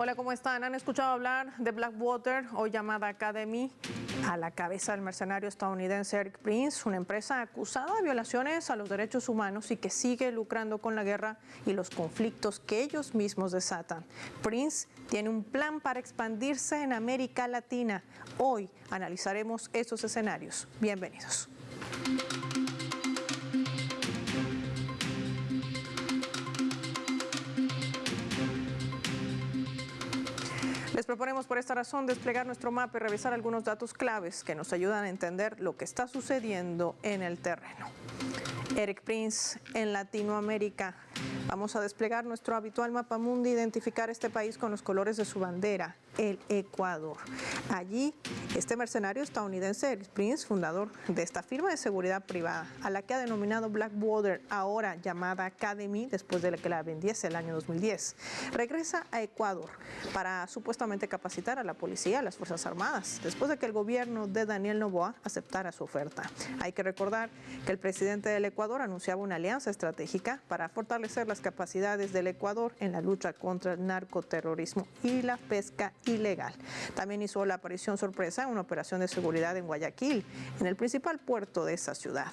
Hola, ¿cómo están? ¿Han escuchado hablar de Blackwater o llamada Academy? A la cabeza del mercenario estadounidense Erik Prince, una empresa acusada de violaciones a los derechos humanos y que sigue lucrando con la guerra y los conflictos que ellos mismos desatan. Prince tiene un plan para expandirse en América Latina. Hoy analizaremos esos escenarios. Bienvenidos. Les proponemos por esta razón desplegar nuestro mapa y revisar algunos datos claves que nos ayudan a entender lo que está sucediendo en el terreno. Erik Prince en Latinoamérica. Vamos a desplegar nuestro habitual mapa mundi e identificar este país con los colores de su bandera, el Ecuador. Allí, este mercenario estadounidense, Erik Prince, fundador de esta firma de seguridad privada, a la que ha denominado Blackwater, ahora llamada Academy, después de que la vendiese el año 2010, regresa a Ecuador para supuestamente capacitar a la policía, a las Fuerzas Armadas, después de que el gobierno de Daniel Noboa aceptara su oferta. Hay que recordar que el presidente del Ecuador anunciaba una alianza estratégica para fortalecer las capacidades del Ecuador en la lucha contra el narcoterrorismo y la pesca ilegal. También hizo la aparición sorpresa en una operación de seguridad en Guayaquil, en el principal puerto de esa ciudad,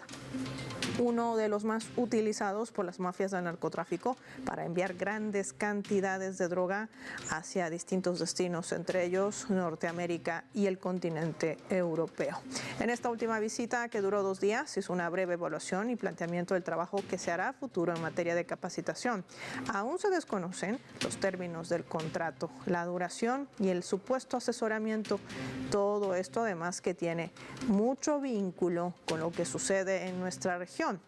uno de los más utilizados por las mafias del narcotráfico para enviar grandes cantidades de droga hacia distintos destinos, entre ellos Norteamérica y el continente europeo. En esta última visita, que duró 2 días, hizo una breve evaluación y planteamiento del trabajo que se hará a futuro en materia de capacitación. Aún se desconocen los términos del contrato, la duración y el supuesto asesoramiento. Todo esto además que tiene mucho vínculo con lo que sucede en nuestra región.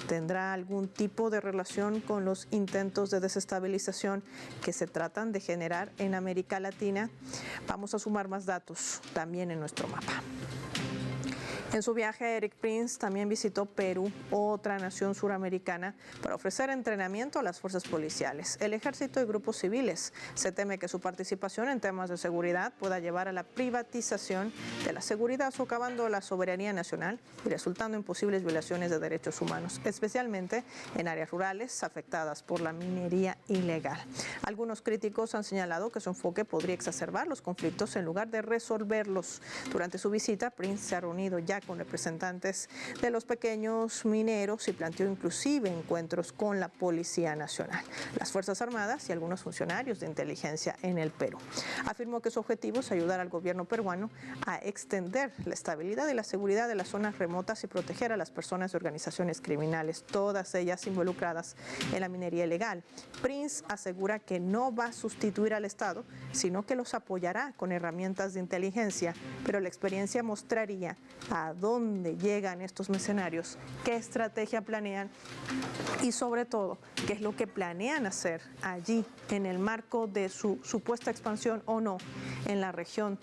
¿Tendrá algún tipo de relación con los intentos de desestabilización que se tratan de generar en América Latina? Vamos a sumar más datos también en nuestro mapa. En su viaje, Erik Prince también visitó Perú, otra nación suramericana, para ofrecer entrenamiento a las fuerzas policiales, el ejército y grupos civiles. Se teme que su participación en temas de seguridad pueda llevar a la privatización de la seguridad, socavando la soberanía nacional y resultando en posibles violaciones de derechos humanos, especialmente en áreas rurales afectadas por la minería ilegal. Algunos críticos han señalado que su enfoque podría exacerbar los conflictos en lugar de resolverlos. Durante su visita, Prince se ha reunido ya con representantes de los pequeños mineros y planteó inclusive encuentros con la Policía Nacional, las Fuerzas Armadas y algunos funcionarios de inteligencia en el Perú. Afirmó que su objetivo es ayudar al gobierno peruano a extender la estabilidad y la seguridad de las zonas remotas y proteger a las personas y organizaciones criminales, todas ellas involucradas en la minería ilegal. Prince asegura que no va a sustituir al Estado, sino que los apoyará con herramientas de inteligencia, pero la experiencia mostraría a dónde llegan estos mercenarios, qué estrategia planean y sobre todo, qué es lo que planean hacer allí en el marco de su supuesta expansión o no en la región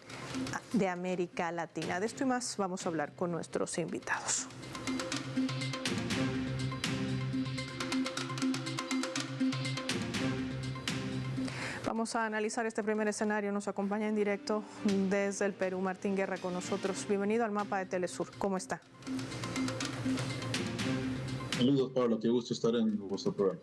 de América Latina. De esto y más vamos a hablar con nuestros invitados. Vamos a analizar este primer escenario. Nos acompaña en directo desde el Perú Martín Guerra con nosotros. Bienvenido al mapa de Telesur. ¿Cómo está? Saludos, Pablo. Qué gusto estar en vuestro programa.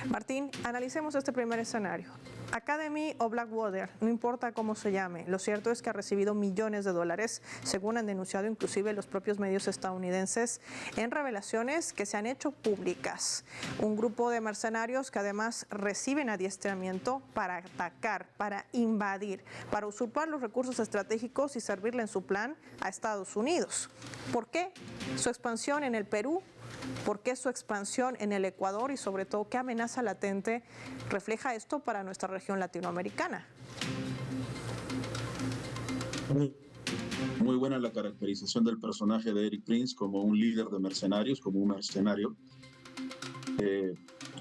Martín, analicemos este primer escenario. Academy o Blackwater, no importa cómo se llame, lo cierto es que ha recibido millones de dólares, según han denunciado inclusive los propios medios estadounidenses, en revelaciones que se han hecho públicas. Un grupo de mercenarios que además reciben adiestramiento para atacar, para invadir, para usurpar los recursos estratégicos y servirle en su plan a Estados Unidos. ¿Por qué su expansión en el Perú? ¿Por qué su expansión en el Ecuador? Y sobre todo, ¿qué amenaza latente refleja esto para nuestra región latinoamericana? Muy buena la caracterización del personaje de Erik Prince como un líder de mercenarios, como un mercenario.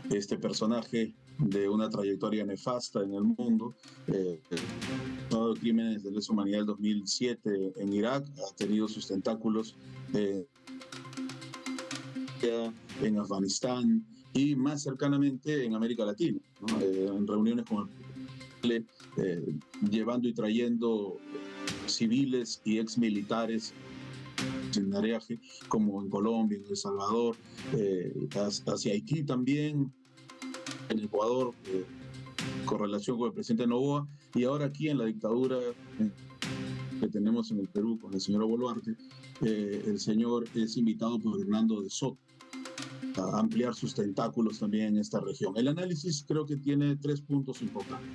Este personaje de una trayectoria nefasta en el mundo, de crímenes de lesa humanidad del 2007 en Irak, ha tenido sus tentáculos en Afganistán y más cercanamente en América Latina, ¿no? En reuniones con el llevando y trayendo civiles y exmilitares en areaje, como en Colombia, en El Salvador, hacia Haití también, en Ecuador, correlación con el presidente Noboa, y ahora aquí en la dictadura que tenemos en el Perú con el señor Boluarte, el señor es invitado por Hernando de Soto a ampliar sus tentáculos también en esta región. El análisis creo que tiene 3 puntos importantes.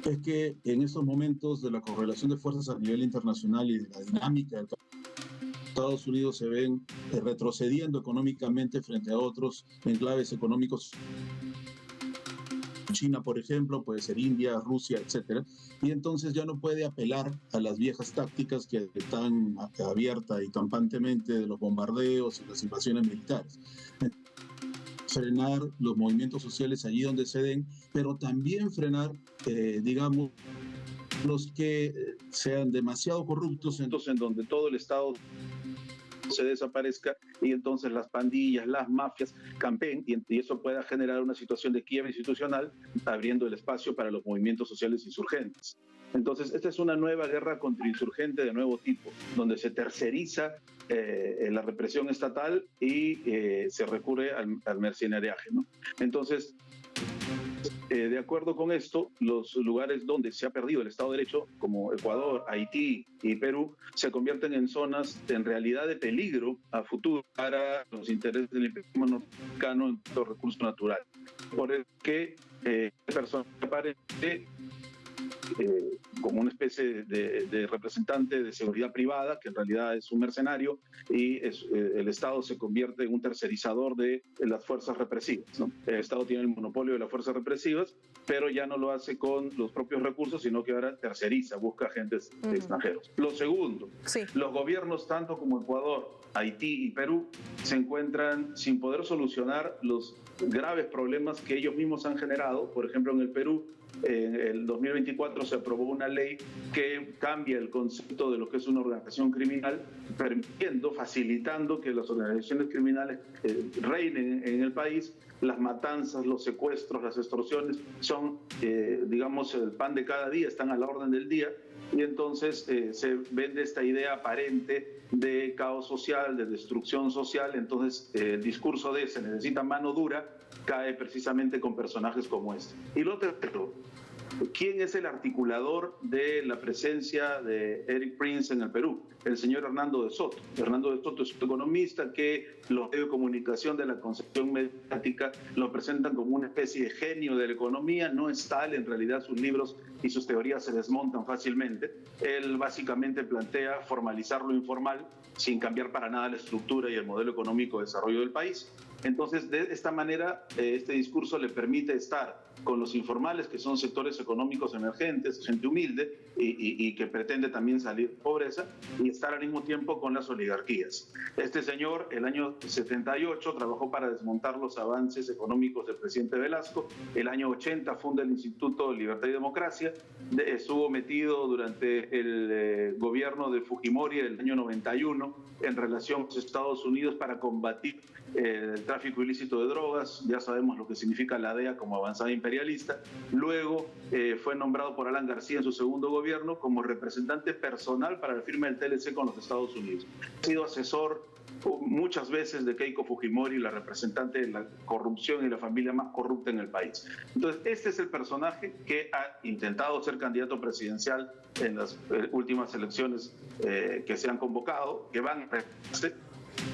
Es que en estos momentos de la correlación de fuerzas a nivel internacional y de la dinámica del Estados Unidos se ven retrocediendo económicamente frente a otros enclaves económicos. China, por ejemplo, puede ser India, Rusia, etcétera, y entonces ya no puede apelar a las viejas tácticas que están abierta y campantemente de los bombardeos y las invasiones militares. Frenar los movimientos sociales allí donde se den, pero también frenar, digamos, los que sean demasiado corruptos, entonces en donde todo el Estado se desaparezca y entonces las pandillas, las mafias campeen y eso pueda generar una situación de quiebra institucional, abriendo el espacio para los movimientos sociales insurgentes. Entonces, esta es una nueva guerra contrainsurgente de nuevo tipo, donde se terceriza la represión estatal y se recurre al mercenariaje, ¿no? Entonces, de acuerdo con esto, los lugares donde se ha perdido el Estado de Derecho, como Ecuador, Haití y Perú, se convierten en zonas en realidad de peligro a futuro para los intereses del imperialismo norteamericano en los recursos naturales. Por el que persona aparece como una especie de representante de seguridad privada, que en realidad es un mercenario, y el Estado se convierte en un tercerizador de las fuerzas represivas, ¿no? El Estado tiene el monopolio de las fuerzas represivas, pero ya no lo hace con los propios recursos, sino que ahora terceriza, busca agentes extranjeros. Lo segundo, los gobiernos, tanto como Ecuador, Haití y Perú, se encuentran sin poder solucionar los graves problemas que ellos mismos han generado. Por ejemplo, en el Perú, en el 2024 se aprobó una ley que cambia el concepto de lo que es una organización criminal, permitiendo, facilitando que las organizaciones criminales reinen en el país. Las matanzas, los secuestros, las extorsiones son, digamos, el pan de cada día, están a la orden del día. Y entonces se vende esta idea aparente de caos social, de destrucción social. Entonces el discurso de se necesita mano dura cae precisamente con personajes como este. Y lo tercero, ¿quién es el articulador de la presencia de Eric Prince en el Perú? El señor Hernando de Soto. Hernando de Soto es un economista que los medios de comunicación de la concepción mediática lo presentan como una especie de genio de la economía. No es tal, en realidad sus libros y sus teorías se desmontan fácilmente. Él básicamente plantea formalizar lo informal sin cambiar para nada la estructura y el modelo económico de desarrollo del país. Entonces, de esta manera, este discurso le permite estar con los informales, que son sectores económicos emergentes, gente humilde y que pretende también salir de pobreza, y estar al mismo tiempo con las oligarquías. Este señor, el año 78, trabajó para desmontar los avances económicos del presidente Velasco. El año 80 funda el Instituto de Libertad y Democracia. Estuvo metido durante el gobierno de Fujimori el año 91 en relación con los Estados Unidos para combatir el tráfico ilícito de drogas. Ya sabemos lo que significa la DEA como avanzada imperialista. Luego fue nombrado por Alan García en su segundo gobierno como representante personal para la firma del TLC con los Estados Unidos. Ha sido asesor muchas veces de Keiko Fujimori, la representante de la corrupción y la familia más corrupta en el país. Entonces, este es el personaje que ha intentado ser candidato presidencial en las últimas elecciones que se han convocado, que van a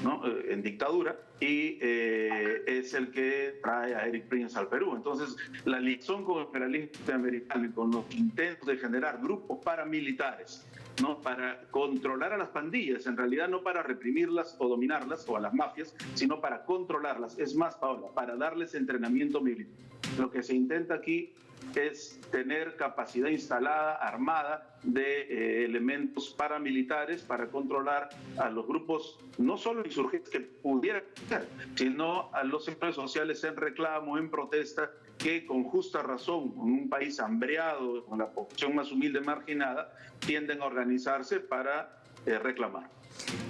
¿no? En dictadura, y es el que trae a Eric Prince al Perú. Entonces, la liaison con el imperialismo norteamericano y con los intentos de generar grupos paramilitares, ¿no? Para controlar a las pandillas, en realidad no para reprimirlas o dominarlas, o a las mafias, sino para controlarlas. Es más, Paola, para darles entrenamiento militar. Lo que se intenta aquí es tener capacidad instalada, armada, de elementos paramilitares para controlar a los grupos, no solo insurgentes que pudieran ser, sino a los sectores sociales en reclamo, en protesta, que con justa razón, en un país hambreado, con la población más humilde marginada, tienden a organizarse para reclamar.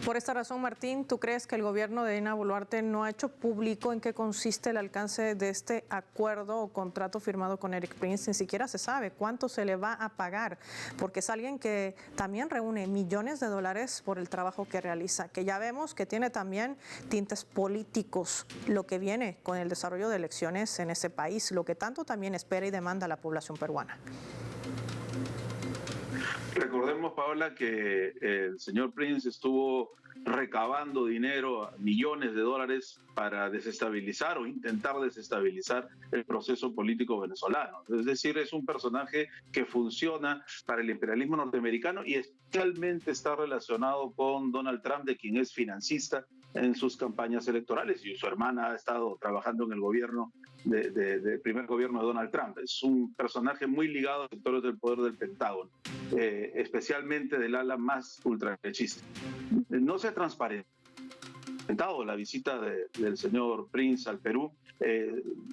Por esta razón, Martín, ¿tú crees que el gobierno de Dina Boluarte no ha hecho público en qué consiste el alcance de este acuerdo o contrato firmado con Eric Prince? Ni siquiera se sabe cuánto se le va a pagar, porque es alguien que también reúne millones de dólares por el trabajo que realiza, que ya vemos que tiene también tintes políticos, lo que viene con el desarrollo de elecciones en ese país, lo que tanto también espera y demanda la población peruana. Recordemos, Paola, que el señor Prince estuvo recabando dinero, millones de dólares, para desestabilizar o intentar desestabilizar el proceso político venezolano. Es decir, es un personaje que funciona para el imperialismo norteamericano y especialmente está relacionado con Donald Trump, de quien es financista en sus campañas electorales, y su hermana ha estado trabajando en el gobierno del primer gobierno de Donald Trump. Es un personaje muy ligado a sectores del poder del Pentágono, especialmente del ala más ultraderechista. No se ha transparentado la visita del señor Prince al Perú.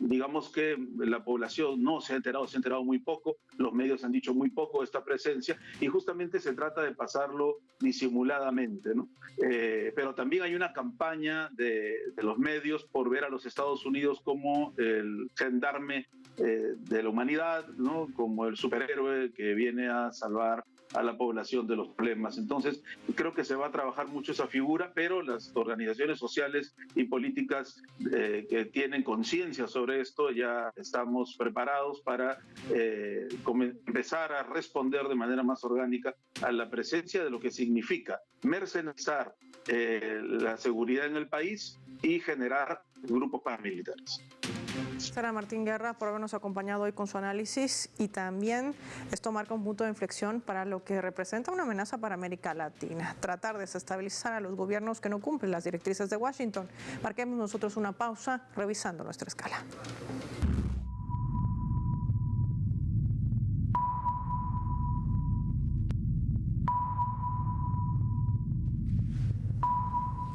Digamos que la población no se ha enterado muy poco, los medios han dicho muy poco de esta presencia, y justamente se trata de pasarlo disimuladamente, ¿no? Pero también hay una campaña de los medios por ver a los Estados Unidos como el gendarme de la humanidad, ¿no? Como el superhéroe que viene a salvar a la población de los problemas. Entonces, creo que se va a trabajar mucho esa figura, pero las organizaciones sociales y políticas que tienen conciencia sobre esto, ya estamos preparados para empezar a responder de manera más orgánica a la presencia de lo que significa mercenizar la seguridad en el país y generar grupos paramilitares. Será Martín Guerra por habernos acompañado hoy con su análisis, y también esto marca un punto de inflexión para lo que representa una amenaza para América Latina, tratar de desestabilizar a los gobiernos que no cumplen las directrices de Washington. Marquemos nosotros una pausa revisando nuestra escala.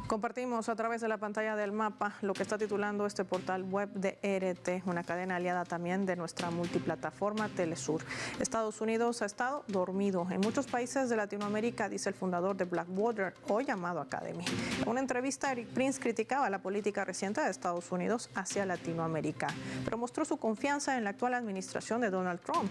Compartimos a través de la pantalla del mapa lo que está titulando este portal web de RT, una cadena aliada también de nuestra multiplataforma Telesur. Estados Unidos ha estado dormido en muchos países de Latinoamérica, dice el fundador de Blackwater, hoy llamado Academy. En una entrevista, Eric Prince criticaba la política reciente de Estados Unidos hacia Latinoamérica, pero mostró su confianza en la actual administración de Donald Trump.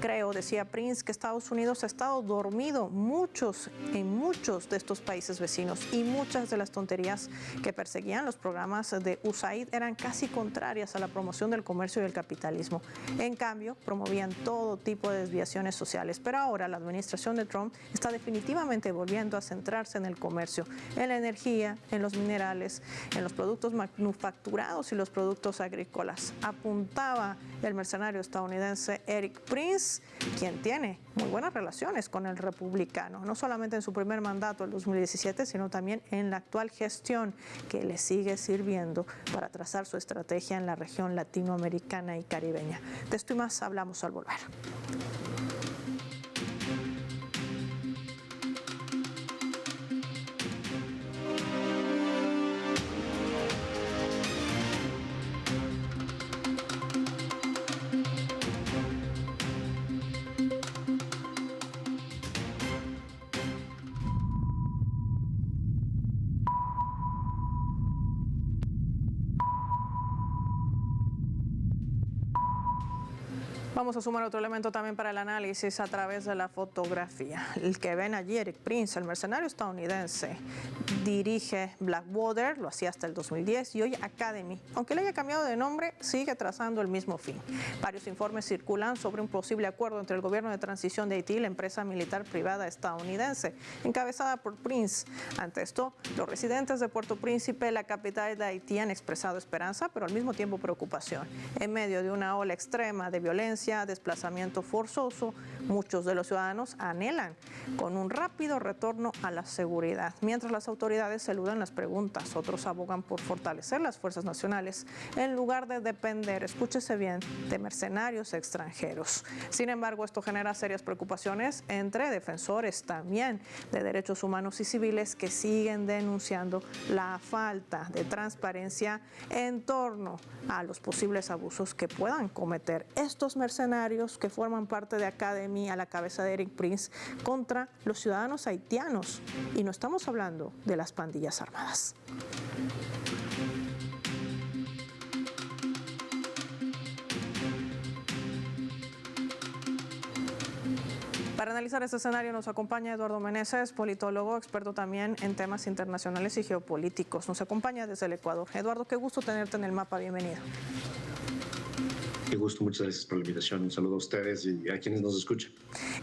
Creo, decía Prince, que Estados Unidos ha estado dormido en muchos de estos países vecinos, y muchas de las tonterías que perseguían los programas de USAID eran casi contrarias a la promoción del comercio y el capitalismo. En cambio, promovían todo tipo de desviaciones sociales. Pero ahora la administración de Trump está definitivamente volviendo a centrarse en el comercio, en la energía, en los minerales, en los productos manufacturados y los productos agrícolas. Apuntaba el mercenario estadounidense Eric Prince, quien tiene muy buenas relaciones con el republicano, no solamente en su primer mandato, el 2017, sino también en la actual gestión, que le sigue sirviendo para trazar su estrategia en la región latinoamericana y caribeña. De esto y más hablamos al volver. Vamos a sumar otro elemento también para el análisis a través de la fotografía. El que ven allí, Eric Prince, el mercenario estadounidense, dirige Blackwater, lo hacía hasta el 2010, y hoy Academy. Aunque le haya cambiado de nombre, sigue trazando el mismo fin. Varios informes circulan sobre un posible acuerdo entre el gobierno de transición de Haití y la empresa militar privada estadounidense, encabezada por Prince. Ante esto, los residentes de Puerto Príncipe, la capital de Haití, han expresado esperanza, pero al mismo tiempo preocupación. En medio de una ola extrema de violencia, desplazamiento forzoso, muchos de los ciudadanos anhelan con un rápido retorno a la seguridad. Mientras las autoridades eluden las preguntas, otros abogan por fortalecer las fuerzas nacionales en lugar de depender, escúchese bien, de mercenarios extranjeros. Sin embargo, esto genera serias preocupaciones entre defensores también de derechos humanos y civiles, que siguen denunciando la falta de transparencia en torno a los posibles abusos que puedan cometer estos mercenarios mercenarios que forman parte de Academy a la cabeza de Eric Prince contra los ciudadanos haitianos. Y no estamos hablando de las pandillas armadas. Para analizar este escenario nos acompaña Eduardo Meneses, politólogo, experto también en temas internacionales y geopolíticos. Nos acompaña desde el Ecuador. Eduardo, qué gusto tenerte en el mapa. Bienvenido. Qué gusto, muchas gracias por la invitación. Un saludo a ustedes y a quienes nos escuchan.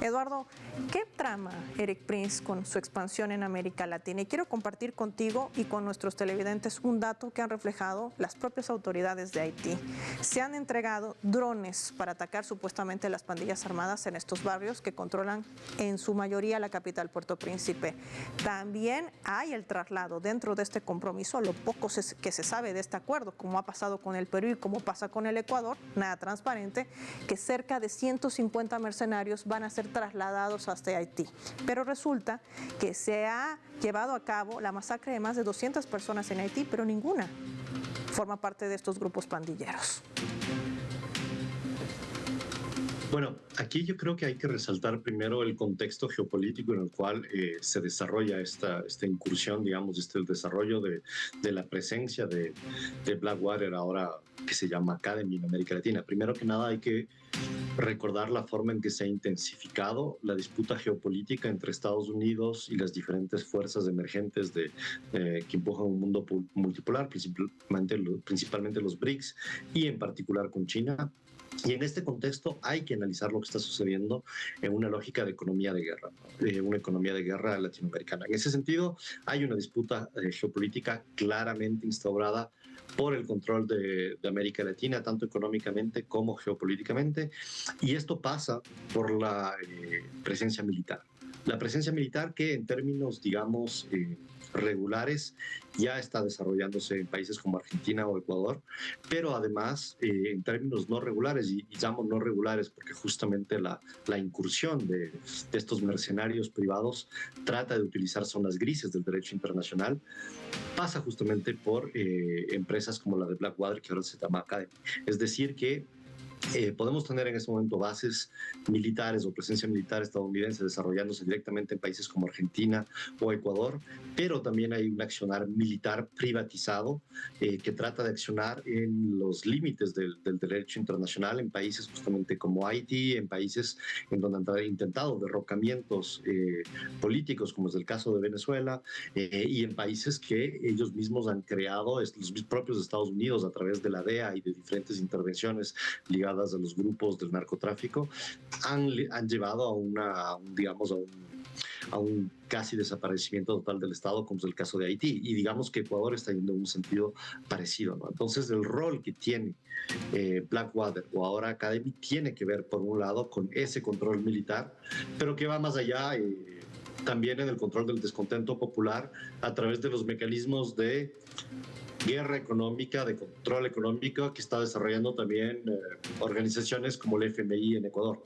Eduardo, ¿qué trama Eric Prince con su expansión en América Latina? Y quiero compartir contigo y con nuestros televidentes un dato que han reflejado las propias autoridades de Haití. Se han entregado drones para atacar supuestamente las pandillas armadas en estos barrios que controlan en su mayoría la capital, Puerto Príncipe. También hay el traslado dentro de este compromiso, lo poco que se sabe de este acuerdo, como ha pasado con el Perú y como pasa con el Ecuador, nada transparente, que cerca de 150 mercenarios van a ser trasladados hasta Haití. Pero resulta que se ha llevado a cabo la masacre de más de 200 personas en Haití, pero ninguna forma parte de estos grupos pandilleros. Bueno, aquí yo creo que hay que resaltar primero el contexto geopolítico en el cual se desarrolla esta incursión, digamos, el desarrollo de la presencia de Blackwater, ahora que se llama Academy en América Latina. Primero que nada hay que recordar la forma en que se ha intensificado la disputa geopolítica entre Estados Unidos y las diferentes fuerzas emergentes que empujan un mundo multipolar, principalmente los BRICS y en particular con China. Y en este contexto hay que analizar lo que está sucediendo en una lógica de economía de guerra, una economía de guerra latinoamericana. En ese sentido, hay una disputa geopolítica claramente instaurada por el control de América Latina, tanto económicamente como geopolíticamente, y esto pasa por la presencia militar. La presencia militar que en términos, digamos, regulares ya está desarrollándose en países como Argentina o Ecuador, pero además en términos no regulares, y llamo no regulares porque justamente la incursión de estos mercenarios privados trata de utilizar zonas grises del derecho internacional, pasa justamente por empresas como la de Blackwater, que ahora se llama Academy. Es decir que podemos tener en este momento bases militares o presencia militar estadounidense desarrollándose directamente en países como Argentina o Ecuador, pero también hay un accionar militar privatizado que trata de accionar en los límites del derecho internacional en países justamente como Haití, en países en donde han intentado derrocamientos políticos, como es el caso de Venezuela, y en países que ellos mismos han creado, los propios Estados Unidos, a través de la DEA y de diferentes intervenciones ligadas a los grupos del narcotráfico, han llevado a un casi desaparecimiento total del Estado, como es el caso de Haití. Y digamos que Ecuador está yendo en un sentido parecido, ¿no? Entonces, el rol que tiene Blackwater o ahora Academy tiene que ver, por un lado, con ese control militar, pero que va más allá también en el control del descontento popular a través de los mecanismos de guerra económica, de control económico que está desarrollando también organizaciones como el FMI en Ecuador.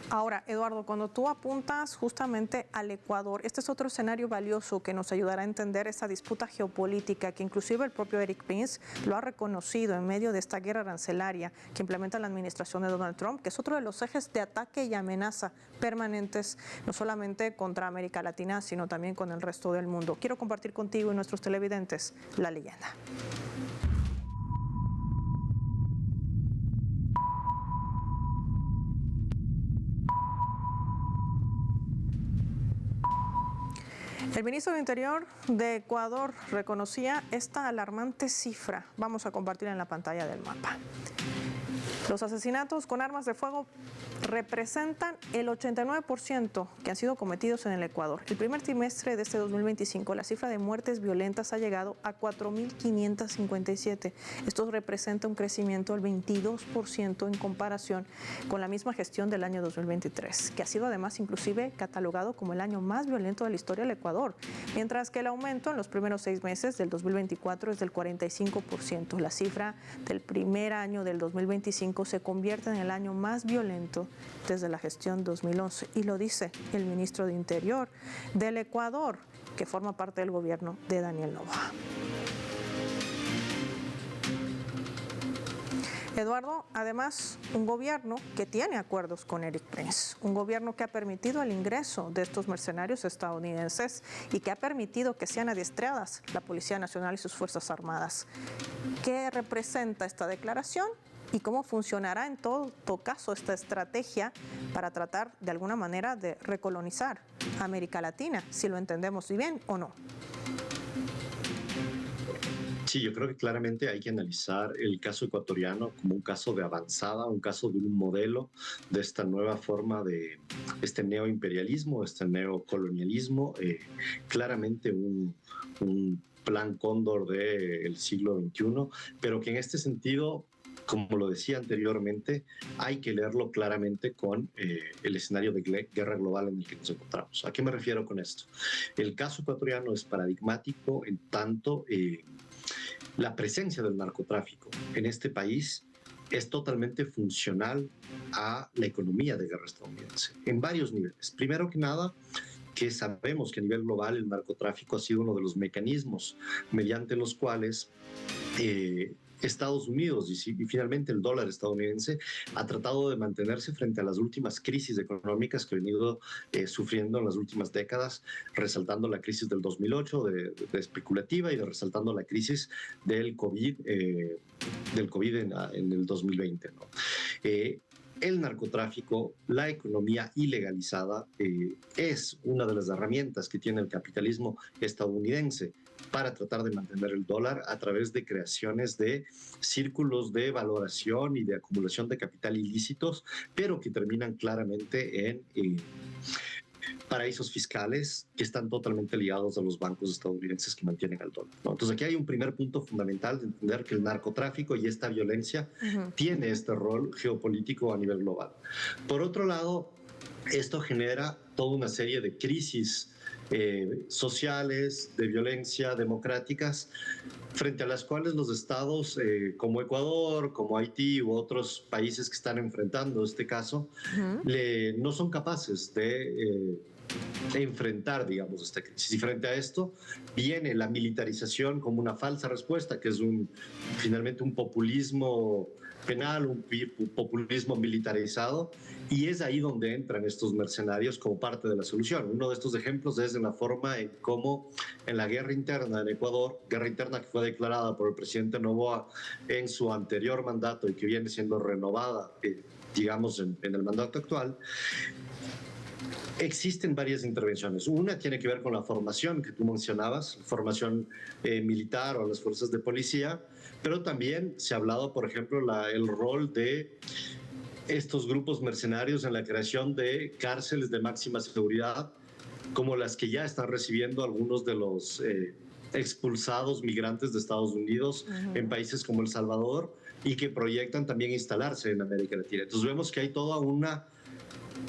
Ahora, Eduardo, cuando tú apuntas justamente al Ecuador, este es otro escenario valioso que nos ayudará a entender esa disputa geopolítica que inclusive el propio Eric Prince lo ha reconocido en medio de esta guerra arancelaria que implementa la administración de Donald Trump, que es otro de los ejes de ataque y amenaza permanentes, no solamente contra América Latina, sino también con el resto del mundo. Quiero compartir contigo y nuestros televidentes la leyenda. El ministro de Interior de Ecuador reconocía esta alarmante cifra. Vamos a compartir en la pantalla del mapa. Los asesinatos con armas de fuego representan el 89% que han sido cometidos en el Ecuador. El primer trimestre de este 2025, la cifra de muertes violentas ha llegado a 4.557. Esto representa un crecimiento del 22% en comparación con la misma gestión del año 2023, que ha sido además inclusive catalogado como el año más violento de la historia del Ecuador, mientras que el aumento en los primeros 6 meses del 2024 es del 45%. La cifra del primer año del 2025 se convierte en el año más violento desde la gestión 2011, y lo dice el ministro de Interior del Ecuador, que forma parte del gobierno de Daniel Noboa. Eduardo, además, un gobierno que tiene acuerdos con Erik Prince, un gobierno que ha permitido el ingreso de estos mercenarios estadounidenses y que ha permitido que sean adiestradas la Policía Nacional y sus Fuerzas Armadas. ¿Qué representa esta declaración y cómo funcionará en todo caso esta estrategia para tratar de alguna manera de recolonizar América Latina, si lo entendemos bien o no? Sí, yo creo que claramente hay que analizar el caso ecuatoriano como un caso de avanzada, un caso de un modelo de esta nueva forma de este neoimperialismo, este neocolonialismo, claramente un plan cóndor del siglo XXI, pero que en este sentido, como lo decía anteriormente, hay que leerlo claramente con el escenario de guerra global en el que nos encontramos. ¿A qué me refiero con esto? El caso ecuatoriano es paradigmático en tanto la presencia del narcotráfico en este país es totalmente funcional a la economía de guerra estadounidense, en varios niveles. Primero que nada, que sabemos que a nivel global el narcotráfico ha sido uno de los mecanismos mediante los cuales Estados Unidos y finalmente el dólar estadounidense ha tratado de mantenerse frente a las últimas crisis económicas que ha venido sufriendo en las últimas décadas, resaltando la crisis del 2008 de especulativa y resaltando la crisis del COVID, en el 2020, ¿no? El narcotráfico, la economía ilegalizada, es una de las herramientas que tiene el capitalismo estadounidense para tratar de mantener el dólar a través de creaciones de círculos de valoración y de acumulación de capital ilícitos, pero que terminan claramente en paraísos fiscales que están totalmente ligados a los bancos estadounidenses que mantienen el dólar, ¿no? Entonces aquí hay un primer punto fundamental de entender que el narcotráfico y esta violencia tiene este rol geopolítico a nivel global. Por otro lado, esto genera toda una serie de crisis sociales, de violencia, democráticas, frente a las cuales los estados como Ecuador, como Haití u otros países que están enfrentando este caso, no son capaces de enfrentar, digamos, esta crisis. Y frente a esto viene la militarización como una falsa respuesta, que es finalmente un populismo penal, un populismo militarizado, y es ahí donde entran estos mercenarios como parte de la solución. Uno de estos ejemplos es en la forma en cómo en la guerra interna en Ecuador, guerra interna que fue declarada por el presidente Noboa en su anterior mandato y que viene siendo renovada, digamos, en el mandato actual. Existen varias intervenciones. Una tiene que ver con la formación que tú mencionabas, formación militar o las fuerzas de policía, pero también se ha hablado, por ejemplo, el rol de estos grupos mercenarios en la creación de cárceles de máxima seguridad, como las que ya están recibiendo algunos de los expulsados migrantes de Estados Unidos en países como El Salvador y que proyectan también instalarse en América Latina. Entonces vemos que hay toda una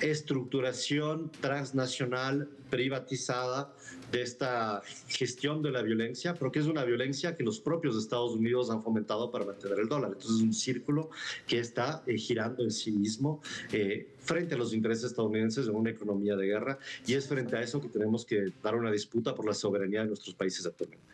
estructuración transnacional privatizada de esta gestión de la violencia, pero que es una violencia que los propios Estados Unidos han fomentado para mantener el dólar. Entonces es un círculo que está girando en sí mismo frente a los intereses estadounidenses en una economía de guerra, y es frente a eso que tenemos que dar una disputa por la soberanía de nuestros países actualmente.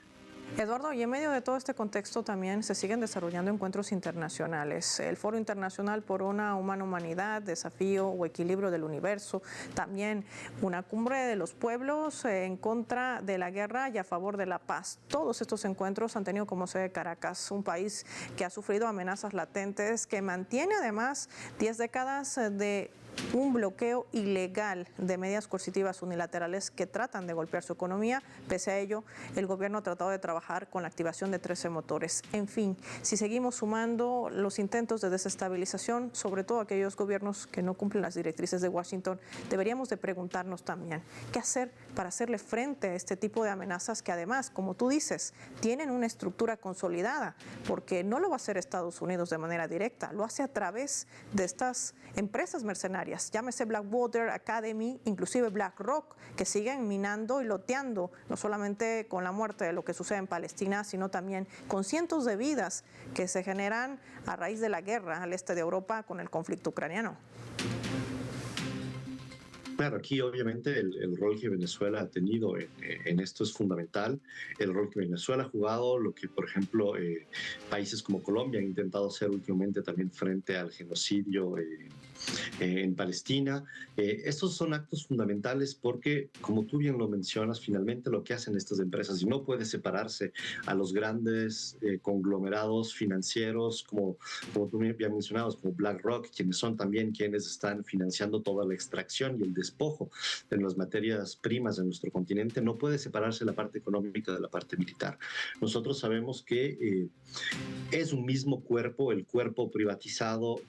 Eduardo, y en medio de todo este contexto también se siguen desarrollando encuentros internacionales. El Foro Internacional por una Humana Humanidad, Desafío o Equilibrio del Universo, también una cumbre de los pueblos en contra de la guerra y a favor de la paz. Todos estos encuentros han tenido como sede Caracas, un país que ha sufrido amenazas latentes, que mantiene además 10 décadas de un bloqueo ilegal de medidas coercitivas unilaterales que tratan de golpear su economía. Pese a ello, el gobierno ha tratado de trabajar con la activación de 13 motores. En fin, si seguimos sumando los intentos de desestabilización, sobre todo aquellos gobiernos que no cumplen las directrices de Washington, deberíamos de preguntarnos también qué hacer para hacerle frente a este tipo de amenazas que además, como tú dices, tienen una estructura consolidada, porque no lo va a hacer Estados Unidos de manera directa, lo hace a través de estas empresas mercenarias, llámese Blackwater Academy, inclusive BlackRock, que siguen minando y loteando, no solamente con la muerte de lo que sucede en Palestina, sino también con cientos de vidas que se generan a raíz de la guerra al este de Europa con el conflicto ucraniano. Claro, aquí obviamente el rol que Venezuela ha tenido en esto es fundamental. El rol que Venezuela ha jugado, lo que por ejemplo países como Colombia han intentado hacer últimamente también frente al genocidio en Palestina. Estos son actos fundamentales porque, como tú bien lo mencionas, finalmente lo que hacen estas empresas, y no puede separarse a los grandes conglomerados financieros, como tú bien mencionabas, como BlackRock, quienes son también quienes están financiando toda la extracción y el despojo de las materias primas de nuestro continente, no puede separarse la parte económica de la parte militar. Nosotros sabemos que es un mismo cuerpo, el cuerpo privatizado,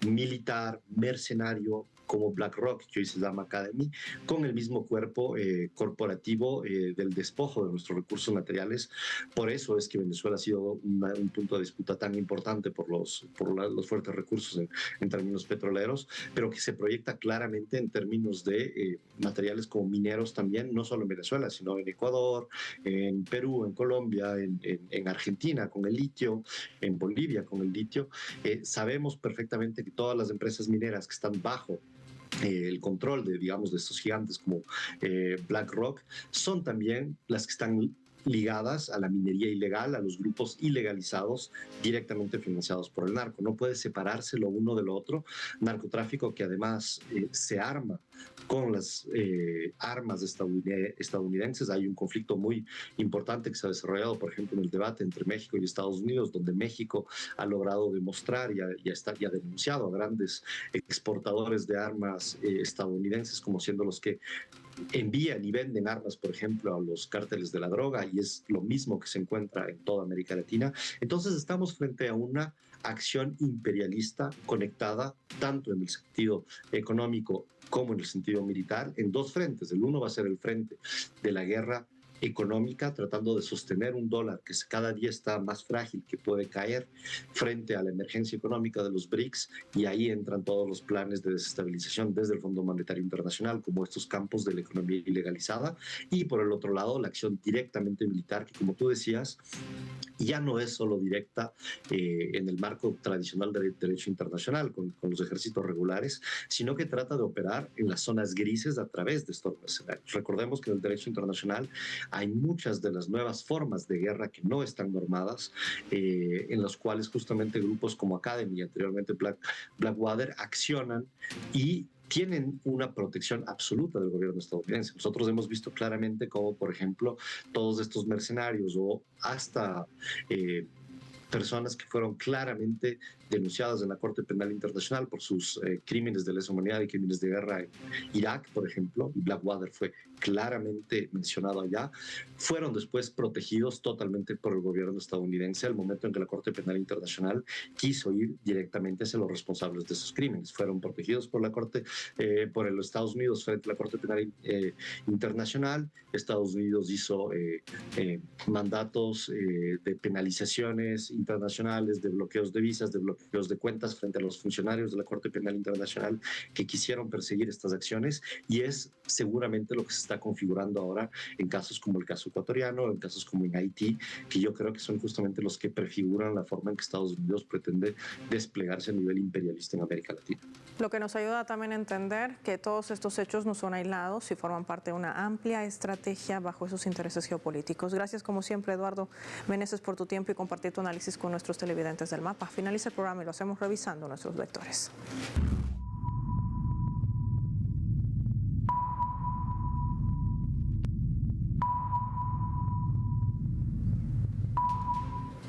militar, mercenario, como BlackRock, que hoy se llama Academy, con el mismo cuerpo corporativo del despojo de nuestros recursos materiales. Por eso es que Venezuela ha sido un punto de disputa tan importante por los fuertes recursos en términos petroleros, pero que se proyecta claramente en términos de materiales como mineros también, no solo en Venezuela, sino en Ecuador, en Perú, en Colombia, en Argentina con el litio, en Bolivia con el litio. Sabemos perfectamente que todas las empresas mineras que están bajo el control de, digamos, de estos gigantes como BlackRock, son también las que están ligadas a la minería ilegal, a los grupos ilegalizados directamente financiados por el narco. No puede separarse lo uno de lo otro. Narcotráfico que además se arma con las armas estadounidenses. Hay un conflicto muy importante que se ha desarrollado, por ejemplo, en el debate entre México y Estados Unidos, donde México ha logrado demostrar y ha denunciado a grandes exportadores de armas estadounidenses como siendo los que envían y venden armas, por ejemplo, a los cárteles de la droga, y es lo mismo que se encuentra en toda América Latina. Entonces estamos frente a una acción imperialista conectada tanto en el sentido económico como en el sentido militar, en dos frentes. El uno va a ser el frente de la guerra económica, tratando de sostener un dólar que cada día está más frágil, que puede caer frente a la emergencia económica de los BRICS, y ahí entran todos los planes de desestabilización desde el Fondo Monetario Internacional, como estos campos de la economía ilegalizada, y por el otro lado la acción directamente militar, que como tú decías, ya no es solo directa en el marco tradicional del derecho internacional con los ejércitos regulares, sino que trata de operar en las zonas grises a través de estos mercenarios. Recordemos que en el derecho internacional hay muchas de las nuevas formas de guerra que no están normadas, en las cuales justamente grupos como Academy y anteriormente Blackwater accionan y tienen una protección absoluta del gobierno estadounidense. Nosotros hemos visto claramente cómo, por ejemplo, todos estos mercenarios o hasta personas que fueron claramente denunciadas en la Corte Penal Internacional por sus crímenes de lesa humanidad y crímenes de guerra en Irak, por ejemplo, y Blackwater fue claramente mencionado allá, fueron después protegidos totalmente por el gobierno estadounidense al momento en que la Corte Penal Internacional quiso ir directamente hacia los responsables de esos crímenes. Fueron protegidos por la Corte, por los Estados Unidos frente a la Corte Penal Internacional. Estados Unidos hizo mandatos de penalizaciones internacionales, de bloqueos de visas, de bloqueos de cuentas frente a los funcionarios de la Corte Penal Internacional que quisieron perseguir estas acciones, y es seguramente lo que se está configurando ahora en casos como el caso ecuatoriano, en casos como en Haití, que yo creo que son justamente los que prefiguran la forma en que Estados Unidos pretende desplegarse a nivel imperialista en América Latina. Lo que nos ayuda también a entender que todos estos hechos no son aislados y forman parte de una amplia estrategia bajo esos intereses geopolíticos. Gracias como siempre, Eduardo Meneses, por tu tiempo y compartir tu análisis con nuestros televidentes del Mapa. Finaliza el programa y lo hacemos revisando nuestros vectores.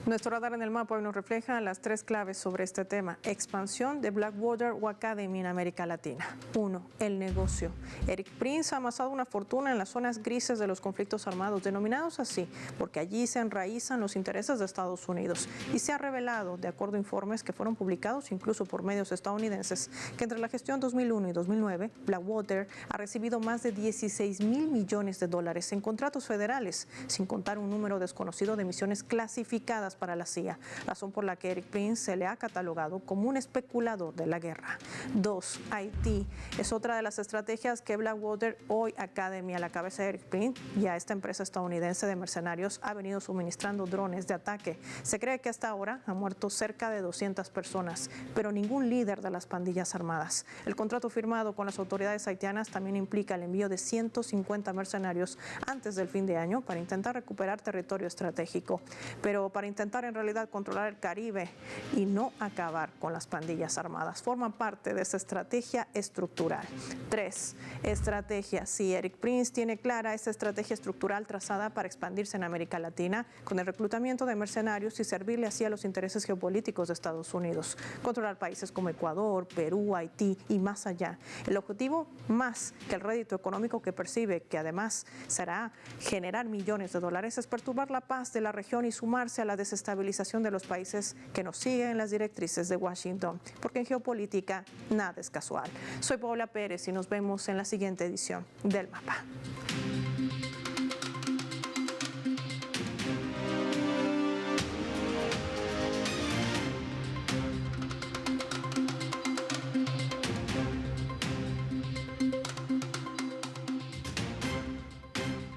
Nuestro radar en el mapa hoy nos refleja las tres claves sobre este tema: expansión de Blackwater o Academy en América Latina. 1. El negocio. Eric Prince ha amasado una fortuna en las zonas grises de los conflictos armados, denominados así porque allí se enraizan los intereses de Estados Unidos. Y se ha revelado, de acuerdo a informes que fueron publicados incluso por medios estadounidenses, que entre la gestión 2001 y 2009, Blackwater ha recibido más de $16,000 millones en contratos federales, sin contar un número desconocido de misiones clasificadas para la CIA, razón por la que Erik Prince se le ha catalogado como un especulador de la guerra. 2. Haití es otra de las estrategias que Blackwater Oil Academy, a la cabeza de Erik Prince, y a esta empresa estadounidense de mercenarios, ha venido suministrando drones de ataque. Se cree que hasta ahora han muerto cerca de 200 personas, pero ningún líder de las pandillas armadas. El contrato firmado con las autoridades haitianas también implica el envío de 150 mercenarios antes del fin de año para intentar recuperar territorio estratégico, pero para intentar en realidad controlar el Caribe y no acabar con las pandillas armadas. Forma parte de esta estrategia estructural. 3. Estrategia. Sí, Erik Prince tiene clara esta estrategia estructural trazada para expandirse en América Latina con el reclutamiento de mercenarios y servirle así a los intereses geopolíticos de Estados Unidos. Controlar países como Ecuador, Perú, Haití y más allá. El objetivo, más que el rédito económico que percibe, que además será generar millones de dólares, es perturbar la paz de la región y sumarse a la desestabilización de los países que nos siguen las directrices de Washington, porque en geopolítica nada es casual. Soy Paola Pérez y nos vemos en la siguiente edición del Mapa.